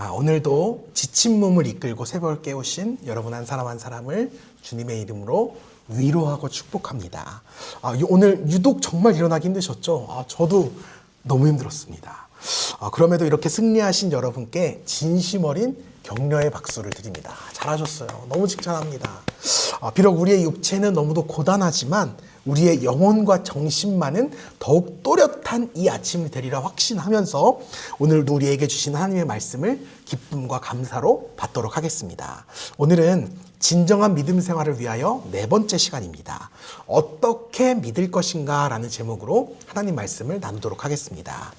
오늘도 지친 몸을 이끌고 새벽을 깨우신 여러분 한 사람 한 사람을 주님의 이름으로 위로하고 축복합니다. 오늘 유독 정말 일어나기 힘드셨죠? 저도 너무 힘들었습니다. 그럼에도 이렇게 승리하신 여러분께 진심 어린 격려의 박수를 드립니다. 잘하셨어요. 너무 칭찬합니다. 비록 우리의 육체는 너무도 고단하지만 우리의 영혼과 정신만은 더욱 또렷한 이 아침이 되리라 확신하면서 오늘도 우리에게 주신 하나님의 말씀을 기쁨과 감사로 받도록 하겠습니다. 오늘은 진정한 믿음 생활을 위하여 4번째 시간입니다. 어떻게 믿을 것인가 라는 제목으로 하나님 말씀을 나누도록 하겠습니다.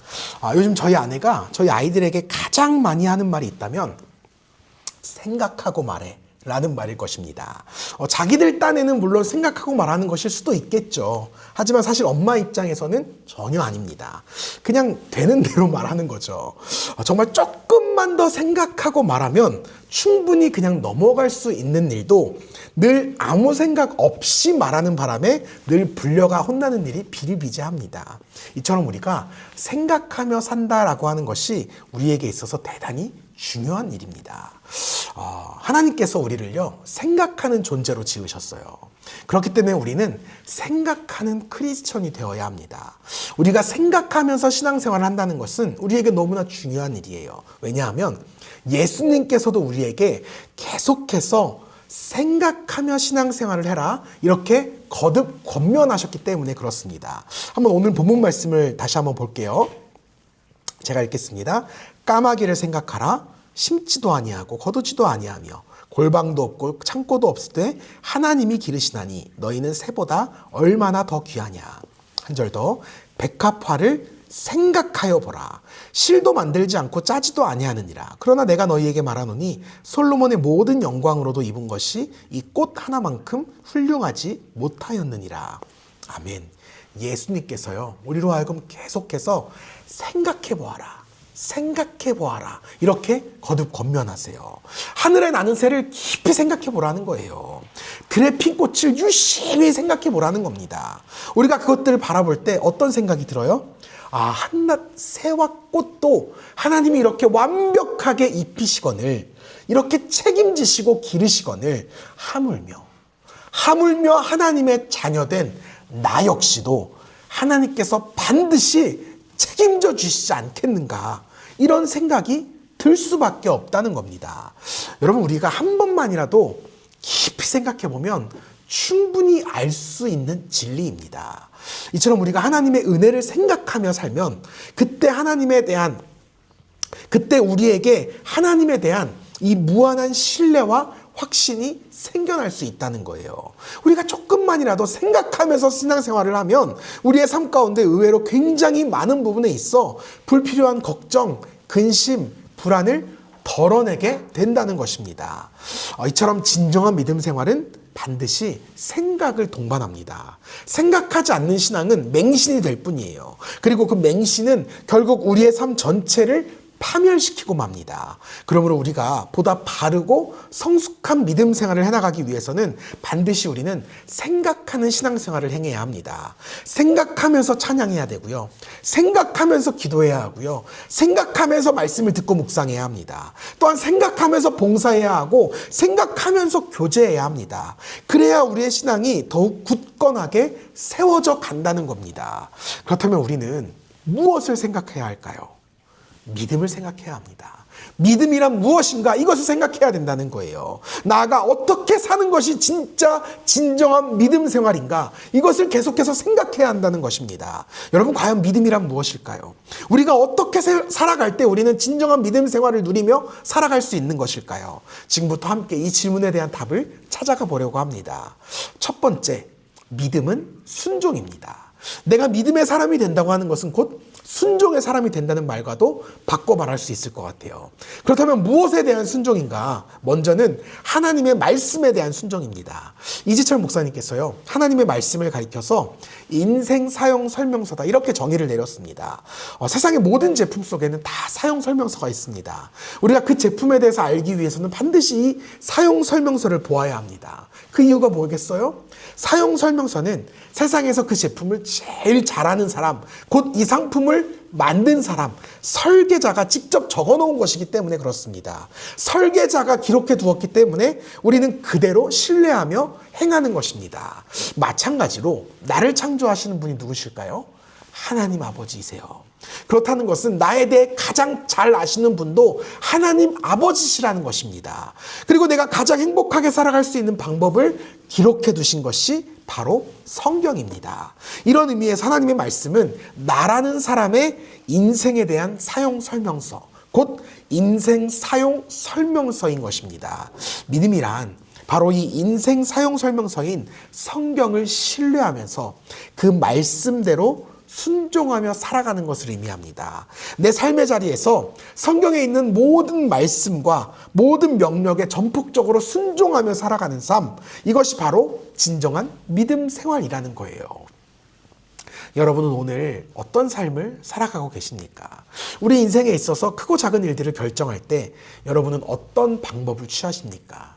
요즘 저희 아내가 저희 아이들에게 가장 많이 하는 말이 있다면 생각하고 말해 라는 말일 것입니다. 자기들 딴에는 물론 생각하고 말하는 것일 수도 있겠죠. 하지만 사실 엄마 입장에서는 전혀 아닙니다. 그냥 되는 대로 말하는 거죠. 정말 조금만 더 생각하고 말하면 충분히 그냥 넘어갈 수 있는 일도 늘 아무 생각 없이 말하는 바람에 늘 불려가 혼나는 일이 비일비재합니다. 이처럼 우리가 생각하며 산다라고 하는 것이 우리에게 있어서 대단히 중요한 일입니다. 하나님께서 우리를요 생각하는 존재로 지으셨어요. 그렇기 때문에 우리는 생각하는 크리스천이 되어야 합니다. 우리가 생각하면서 신앙생활을 한다는 것은 우리에게 너무나 중요한 일이에요. 왜냐하면 예수님께서도 우리에게 계속해서 생각하며 신앙생활을 해라 이렇게 거듭 권면하셨기 때문에 그렇습니다. 한번 오늘 본문 말씀을 다시 한번 볼게요. 제가 읽겠습니다. 까마귀를 생각하라. 심지도 아니하고 거두지도 아니하며 골방도 없고 창고도 없을 때 하나님이 기르시나니 너희는 새보다 얼마나 더 귀하냐. 한 절 더. 백합화를 생각하여 보라. 실도 만들지 않고 짜지도 아니하느니라. 그러나 내가 너희에게 말하노니 솔로몬의 모든 영광으로도 입은 것이 이 꽃 하나만큼 훌륭하지 못하였느니라. 아멘. 예수님께서요 우리로 하여금 계속해서 생각해 보아라. 생각해 보아라. 이렇게 거듭 권면하세요. 하늘에 나는 새를 깊이 생각해 보라는 거예요. 들에 핀 꽃을 유심히 생각해 보라는 겁니다. 우리가 그것들을 바라볼 때 어떤 생각이 들어요? 한낱 새와 꽃도 하나님이 이렇게 완벽하게 입히시거늘 이렇게 책임지시고 기르시거늘 하물며 하나님의 자녀된 나 역시도 하나님께서 반드시 책임져 주시지 않겠는가 이런 생각이 들 수밖에 없다는 겁니다. 여러분 우리가 한 번만이라도 깊이 생각해 보면 충분히 알 수 있는 진리입니다. 이처럼 우리가 하나님의 은혜를 생각하며 살면 그때 우리에게 하나님에 대한 이 무한한 신뢰와 확신이 생겨날 수 있다는 거예요. 우리가 조금만이라도 생각하면서 신앙생활을 하면 우리의 삶 가운데 의외로 굉장히 많은 부분에 있어 불필요한 걱정, 근심, 불안을 덜어내게 된다는 것입니다. 이처럼 진정한 믿음 생활은 반드시 생각을 동반합니다. 생각하지 않는 신앙은 맹신이 될 뿐이에요. 그리고 그 맹신은 결국 우리의 삶 전체를 파멸시키고 맙니다. 그러므로 우리가 보다 바르고 성숙한 믿음 생활을 해나가기 위해서는 반드시 우리는 생각하는 신앙생활을 행해야 합니다. 생각하면서 찬양해야 되고요. 생각하면서 기도해야 하고요. 생각하면서 말씀을 듣고 묵상해야 합니다. 또한 생각하면서 봉사해야 하고 생각하면서 교제해야 합니다. 그래야 우리의 신앙이 더욱 굳건하게 세워져 간다는 겁니다. 그렇다면 우리는 무엇을 생각해야 할까요? 믿음을 생각해야 합니다. 믿음이란 무엇인가 이것을 생각해야 된다는 거예요. 나아가 어떻게 사는 것이 진짜 진정한 믿음 생활인가 이것을 계속해서 생각해야 한다는 것입니다. 여러분 과연 믿음이란 무엇일까요? 우리가 어떻게 살아갈 때 우리는 진정한 믿음 생활을 누리며 살아갈 수 있는 것일까요? 지금부터 함께 이 질문에 대한 답을 찾아가 보려고 합니다. 첫 번째, 믿음은 순종입니다. 내가 믿음의 사람이 된다고 하는 것은 곧 순종의 사람이 된다는 말과도 바꿔 말할 수 있을 것 같아요. 그렇다면 무엇에 대한 순종인가? 먼저는 하나님의 말씀에 대한 순종입니다. 이지철 목사님께서요 하나님의 말씀을 가리켜서 인생 사용 설명서다 이렇게 정의를 내렸습니다. 세상의 모든 제품 속에는 다 사용 설명서가 있습니다. 우리가 그 제품에 대해서 알기 위해서는 반드시 이 사용 설명서를 보아야 합니다. 그 이유가 뭐겠어요? 사용 설명서는 세상에서 그 제품을 제일 잘하는 사람, 곧 이 상품을 만든 사람, 설계자가 직접 적어 놓은 것이기 때문에 그렇습니다. 설계자가 기록해 두었기 때문에 우리는 그대로 신뢰하며 행하는 것입니다. 마찬가지로 나를 창조하시는 분이 누구실까요? 하나님 아버지이세요. 그렇다는 것은 나에 대해 가장 잘 아시는 분도 하나님 아버지시라는 것입니다. 그리고 내가 가장 행복하게 살아갈 수 있는 방법을 기록해 두신 것이 바로 성경입니다. 이런 의미에서 하나님의 말씀은 나라는 사람의 인생에 대한 사용 설명서, 곧 인생 사용 설명서인 것입니다. 믿음이란 바로 이 인생 사용 설명서인 성경을 신뢰하면서 그 말씀대로 순종하며 살아가는 것을 의미합니다. 내 삶의 자리에서 성경에 있는 모든 말씀과 모든 명령에 전폭적으로 순종하며 살아가는 삶, 이것이 바로 진정한 믿음 생활이라는 거예요. 여러분은 오늘 어떤 삶을 살아가고 계십니까? 우리 인생에 있어서 크고 작은 일들을 결정할 때 여러분은 어떤 방법을 취하십니까?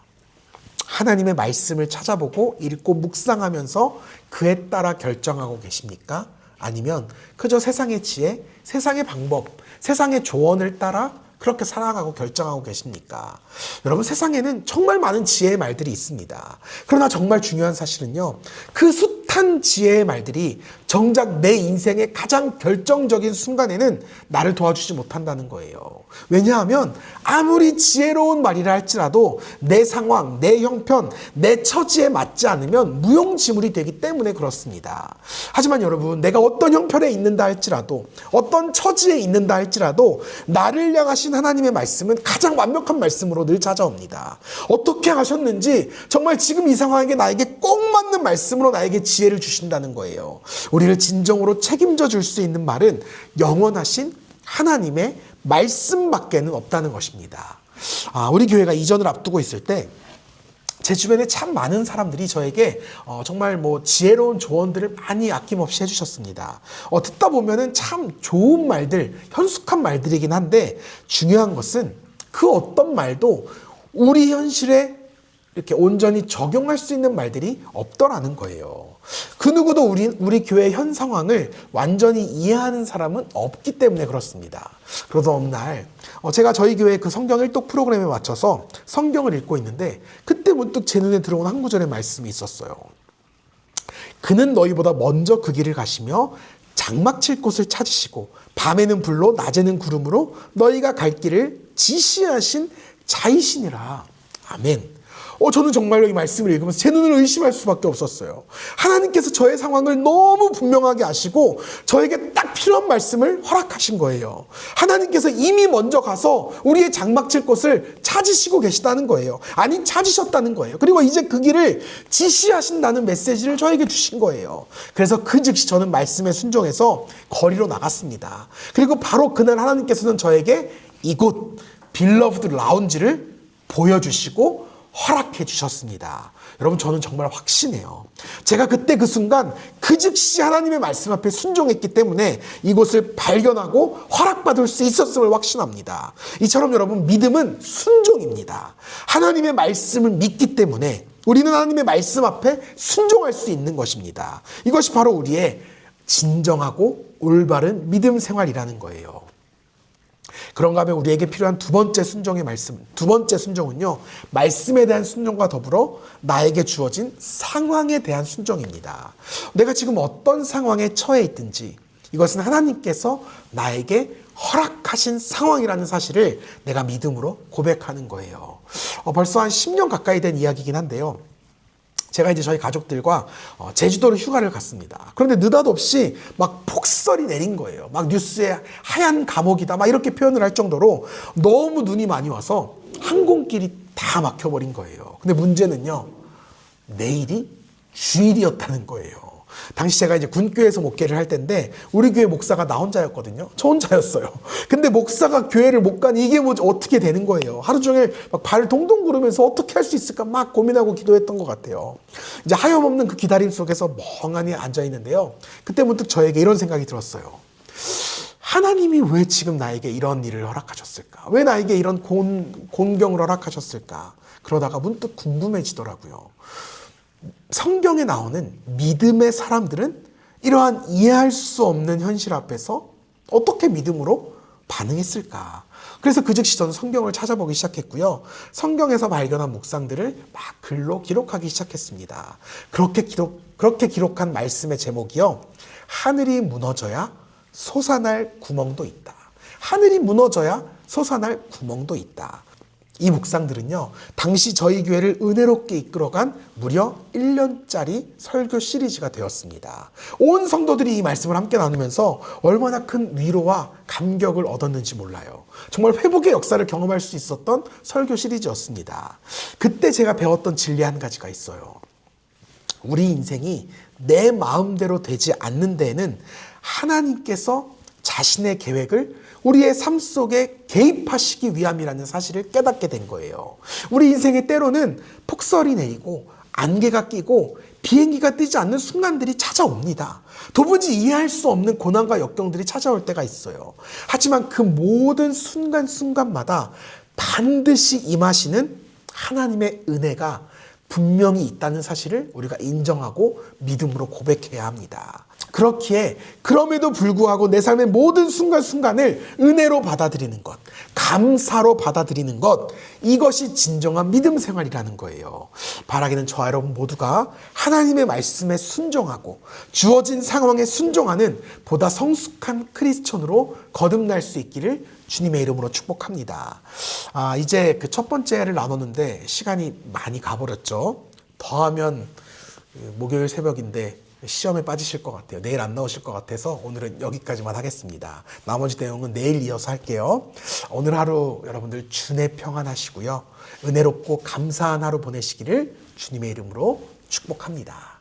하나님의 말씀을 찾아보고 읽고 묵상하면서 그에 따라 결정하고 계십니까? 아니면 그저 세상의 지혜, 세상의 방법, 세상의 조언을 따라 그렇게 살아가고 결정하고 계십니까? 여러분, 세상에는 정말 많은 지혜의 말들이 있습니다. 그러나 정말 중요한 사실은요, 그 숱한 지혜의 말들이 정작 내 인생의 가장 결정적인 순간에는 나를 도와주지 못한다는 거예요. 왜냐하면 아무리 지혜로운 말이라 할지라도 내 상황, 내 형편, 내 처지에 맞지 않으면 무용지물이 되기 때문에 그렇습니다. 하지만 여러분, 내가 어떤 형편에 있는다 할지라도, 어떤 처지에 있는다 할지라도 나를 향하신 하나님의 말씀은 가장 완벽한 말씀으로 늘 찾아옵니다. 어떻게 하셨는지 정말 지금 이 상황에게 나에게 꼭 맞는 말씀으로 나에게 지혜를 주신다는 거예요. 우리를 진정으로 책임져 줄 수 있는 말은 영원하신 하나님의 말씀밖에는 없다는 것입니다. 우리 교회가 이전을 앞두고 있을 때 제 주변에 참 많은 사람들이 저에게 정말 지혜로운 조언들을 많이 아낌없이 해주셨습니다. 듣다 보면은 참 좋은 말들, 현숙한 말들이긴 한데 중요한 것은 그 어떤 말도 우리 현실에 이렇게 온전히 적용할 수 있는 말들이 없더라는 거예요. 그 누구도 우리 교회 현 상황을 완전히 이해하는 사람은 없기 때문에 그렇습니다. 그러던 어느 날 제가 저희 교회 그 성경 일독 프로그램에 맞춰서 성경을 읽고 있는데 그때 문득 제 눈에 들어온 한 구절의 말씀이 있었어요. 그는 너희보다 먼저 그 길을 가시며 장막칠 곳을 찾으시고 밤에는 불로 낮에는 구름으로 너희가 갈 길을 지시하신 자이시니라. 아멘. 저는 정말로 이 말씀을 읽으면서 제 눈을 의심할 수밖에 없었어요. 하나님께서 저의 상황을 너무 분명하게 아시고 저에게 딱 필요한 말씀을 허락하신 거예요. 하나님께서 이미 먼저 가서 우리의 장막칠 곳을 찾으시고 계시다는 거예요. 아니, 찾으셨다는 거예요. 그리고 이제 그 길을 지시하신다는 메시지를 저에게 주신 거예요. 그래서 그 즉시 저는 말씀에 순종해서 거리로 나갔습니다. 그리고 바로 그날 하나님께서는 저에게 이곳 빌러브드 라운지를 보여주시고 허락해 주셨습니다. 여러분, 저는 정말 확신해요. 제가 그때 그 순간 그 즉시 하나님의 말씀 앞에 순종했기 때문에 이곳을 발견하고 허락받을 수 있었음을 확신합니다. 이처럼 여러분, 믿음은 순종입니다. 하나님의 말씀을 믿기 때문에 우리는 하나님의 말씀 앞에 순종할 수 있는 것입니다. 이것이 바로 우리의 진정하고 올바른 믿음 생활이라는 거예요. 그런가 하면 우리에게 필요한 두 번째 순종은요, 말씀에 대한 순종과 더불어 나에게 주어진 상황에 대한 순종입니다. 내가 지금 어떤 상황에 처해 있든지 이것은 하나님께서 나에게 허락하신 상황이라는 사실을 내가 믿음으로 고백하는 거예요. 벌써 한 10년 가까이 된 이야기이긴 한데요. 제가 이제 저희 가족들과 제주도로 휴가를 갔습니다. 그런데 느닷없이 막 폭설이 내린 거예요. 막 뉴스에 하얀 감옥이다 막 이렇게 표현을 할 정도로 너무 눈이 많이 와서 항공길이 다 막혀버린 거예요. 근데 문제는요, 내일이 주일이었다는 거예요. 당시 제가 이제 군교회에서 목회를 할 때인데 우리 교회 목사가 나 혼자였거든요. 저 혼자였어요. 근데 목사가 교회를 못 가니 이게 어떻게 되는 거예요. 하루 종일 막 발을 동동 구르면서 어떻게 할 수 있을까 막 고민하고 기도했던 것 같아요. 이제 하염없는 그 기다림 속에서 멍하니 앉아 있는데요. 그때 문득 저에게 이런 생각이 들었어요. 하나님이 왜 지금 나에게 이런 일을 허락하셨을까? 왜 나에게 이런 곤경을 허락하셨을까? 그러다가 문득 궁금해지더라고요. 성경에 나오는 믿음의 사람들은 이러한 이해할 수 없는 현실 앞에서 어떻게 믿음으로 반응했을까? 그래서 그 즉시 저는 성경을 찾아보기 시작했고요. 성경에서 발견한 묵상들을 막 글로 기록하기 시작했습니다. 그렇게 기록한 말씀의 제목이요. 하늘이 무너져야 솟아날 구멍도 있다. 하늘이 무너져야 솟아날 구멍도 있다. 이 묵상들은요, 당시 저희 교회를 은혜롭게 이끌어간 무려 1년짜리 설교 시리즈가 되었습니다. 온 성도들이 이 말씀을 함께 나누면서 얼마나 큰 위로와 감격을 얻었는지 몰라요. 정말 회복의 역사를 경험할 수 있었던 설교 시리즈였습니다. 그때 제가 배웠던 진리 한 가지가 있어요. 우리 인생이 내 마음대로 되지 않는 데에는 하나님께서 자신의 계획을 우리의 삶 속에 개입하시기 위함이라는 사실을 깨닫게 된 거예요. 우리 인생의 때로는 폭설이 내리고 안개가 끼고 비행기가 뜨지 않는 순간들이 찾아옵니다. 도무지 이해할 수 없는 고난과 역경들이 찾아올 때가 있어요. 하지만 그 모든 순간순간마다 반드시 임하시는 하나님의 은혜가 분명히 있다는 사실을 우리가 인정하고 믿음으로 고백해야 합니다. 그렇기에 그럼에도 불구하고 내 삶의 모든 순간순간을 은혜로 받아들이는 것, 감사로 받아들이는 것, 이것이 진정한 믿음 생활이라는 거예요. 바라기는 저와 여러분 모두가 하나님의 말씀에 순종하고 주어진 상황에 순종하는 보다 성숙한 크리스천으로 거듭날 수 있기를 주님의 이름으로 축복합니다. 이제 그 첫 번째를 나눴는데 시간이 많이 가버렸죠. 더하면 목요일 새벽인데 시험에 빠지실 것 같아요. 내일 안 나오실 것 같아서 오늘은 여기까지만 하겠습니다. 나머지 내용은 내일 이어서 할게요. 오늘 하루 여러분들 주내 평안하시고요. 은혜롭고 감사한 하루 보내시기를 주님의 이름으로 축복합니다.